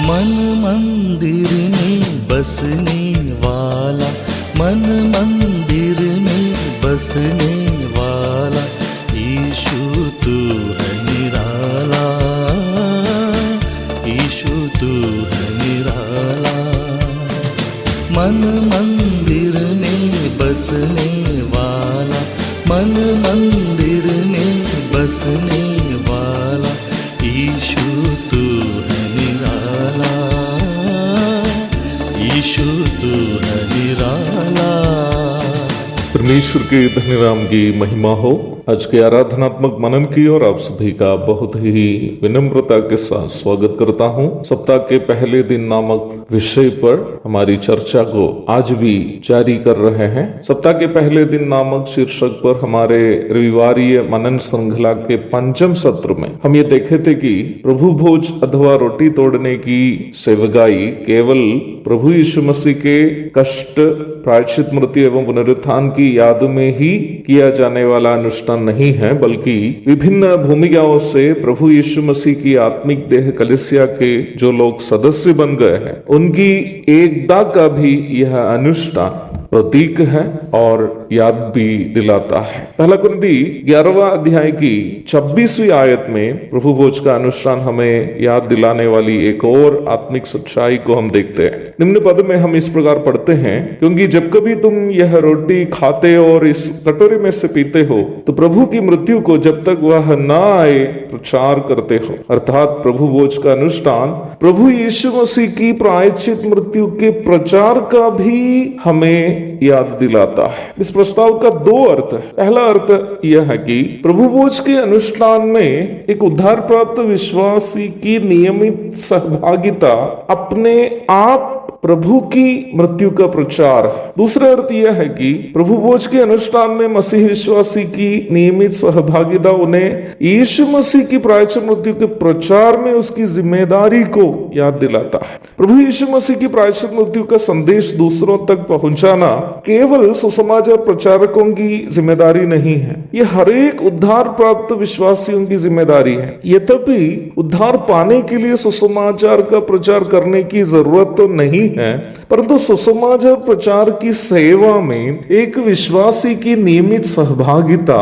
मन मंदिर में बसने वाला, मन मंदिर में बसने वाला, यीशु तू है निराला, यीशु तू है निराला। मन मंदिर में बसने वाला, मन मंदिर में बसने वाला, यीशु तू है निराला, यीशु तू है निराला। परमेश्वर के धन्य नाम की महिमा हो। आज के आराधनात्मक मनन की और आप सभी का बहुत ही विनम्रता के साथ स्वागत करता हूं। सप्ताह के पहले दिन नामक विषय पर हमारी चर्चा को आज भी जारी कर रहे हैं। सप्ताह के पहले दिन नामक शीर्षक पर हमारे रविवारीय मनन श्रृंखला के 5वें सत्र में हम ये देखे थे कि प्रभु भोज अथवा रोटी तोड़ने की सेवगाई केवल प्रभु यीशु मसीह के कष्ट, प्रायश्चित, मृत्यु एवं पुनरुत्थान की याद में ही किया जाने वाला अनुष्ठान नहीं है, बल्कि विभिन्न भूमिकाओं से प्रभु यीशु मसीह की आत्मिक देह कलीसिया के जो लोग सदस्य बन गए हैं उनकी एकता का भी यह अनुष्ठान प्रतीक है और याद भी दिलाता है। पहला कुरिन्थी 11वां अध्याय की 26वीं आयत में प्रभु भोज का अनुष्ठान हमें याद दिलाने वाली एक और आत्मिक सच्चाई को हम देखते हैं। निम्न पद में हम इस प्रकार पढ़ते हैं, क्योंकि जब कभी तुम यह रोटी खाते और इस कटोरे में से पीते हो तो प्रभु की मृत्यु को जब तक वह न आए प्रचार करते हो। अर्थात प्रभु भोज का अनुष्ठान प्रभु यीशु मसीह की प्रायश्चित मृत्यु के प्रचार का भी हमें याद दिलाता है। इस प्रस्ताव का दो अर्थ है। पहला अर्थ यह है कि प्रभु भोज के अनुष्ठान में एक उद्धार प्राप्त विश्वासी की नियमित सहभागिता अपने आप प्रभु की मृत्यु का प्रचार है। दूसरा अर्थ यह है कि प्रभु भोज के अनुष्ठान में मसीह विश्वासी की नियमित सहभागिता उन्हें यीशु मसीह की प्रायश्चित मृत्यु के प्रचार में उसकी जिम्मेदारी को याद दिलाता है। प्रभु यीशु मसीह की प्रायश्चित मृत्यु का संदेश दूसरों तक पहुंचाना केवल सुसमाचार प्रचारकों की जिम्मेदारी नहीं है, यह हर एक उद्धार प्राप्त विश्वासियों की जिम्मेदारी है। यद्यपि उद्धार पाने के लिए सुसमाचार का प्रचार करने की जरूरत तो नहीं है, परंतु सुसमाचार प्रचार की सेवा में एक विश्वासी की नियमित सहभागिता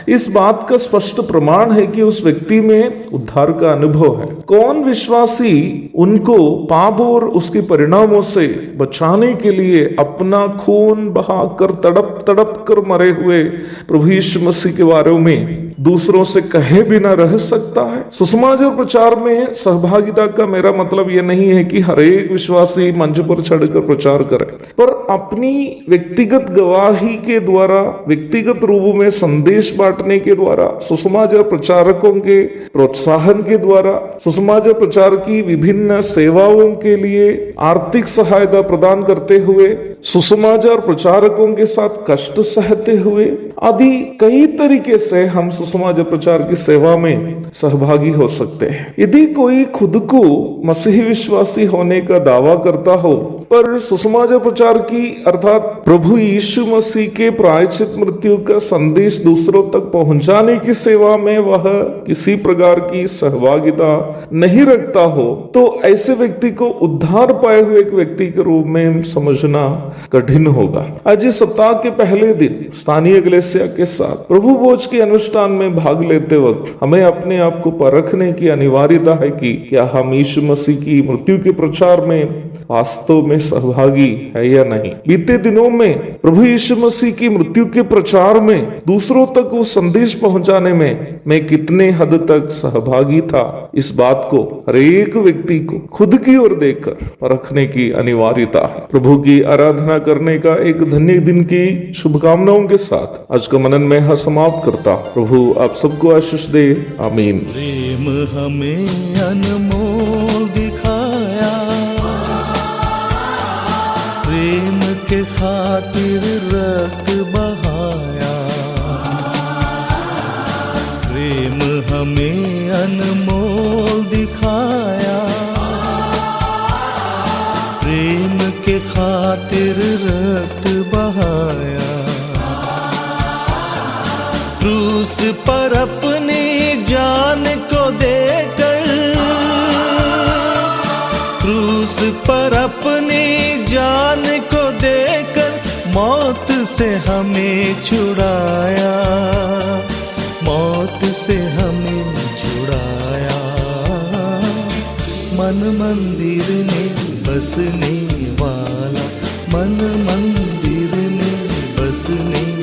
इस बात का स्पष्ट प्रमाण है कि उस व्यक्ति में उद्धार का अनुभव है। कौन विश्वासी उनको पाप और उसके परिणामों से बचाने के लिए अपना खून बहाकर तड़प तड़प कर मरे हुए प्रभु यीशु मसीह के बारे में दूसरों से कहे बिना रह सकता है। सुसमाचार प्रचार में सहभागिता का मेरा मतलब यह नहीं है कि हर एक विश्वासी मंच पर चढ़कर प्रचार करे, पर अपनी व्यक्तिगत गवाही के द्वारा, व्यक्तिगत रूप में संदेश बांटने के द्वारा, सुसमाचार प्रचारकों के प्रोत्साहन के द्वारा, सुसमाचार प्रचार की विभिन्न सेवाओं के लिए आर्थिक सहायता प्रदान करते हुए, सुसमाचार प्रचारकों के साथ कष्ट सहते हुए आदि कई तरीके से हम सुसमाचार प्रचार की सेवा में सहभागी हो सकते हैं। यदि कोई खुद को मसीही विश्वासी होने का दावा करता हो पर सुसमाचार प्रचार की अर्थात प्रभु यीशु मसीह के प्रायश्चित मृत्यु का संदेश दूसरों तक पहुंचाने की सेवा में वह किसी प्रकार की सहभागिता नहीं रखता हो, तो ऐसे व्यक्ति को उद्धार पाए हुए एक व्यक्ति के रूप में समझना कठिन होगा। आज इस सप्ताह के पहले दिन स्थानीय कलीसिया के साथ प्रभु भोज के अनुष्ठान में भाग लेते वक्त हमें अपने आप को परखने की अनिवार्यता है कि क्या हम यीशु मसीह की मृत्यु के प्रचार में वास्तव में सहभागी है या नहीं। बीते दिनों में प्रभु यीशु मसीह की मृत्यु के प्रचार में दूसरों तक वो संदेश पहुंचाने में मैं कितने हद तक सहभागी था, इस बात को हर एक व्यक्ति को खुद की ओर देखकर परखने की अनिवार्यता है। प्रभु की आराधना करने का एक धन्य दिन की शुभकामनाओं के साथ आज का मनन में समाप्त करता। प्रभु आप सबको आशीष दे, आमीन। प्रेम हमें अनमोल दिखाया, प्रेम के खातिर रक्त बहाया, प्रेम हमें अनमोल दिखाया, प्रेम के खातिर रक्त बहाया, क्रूस पर अपनी जान को देकर पर अपनी जान को देकर मौत से हमें छुड़ाया, मौत से हमें छुड़ाया। मन मंदिर में बसने वाला, मन मंदिर में बसने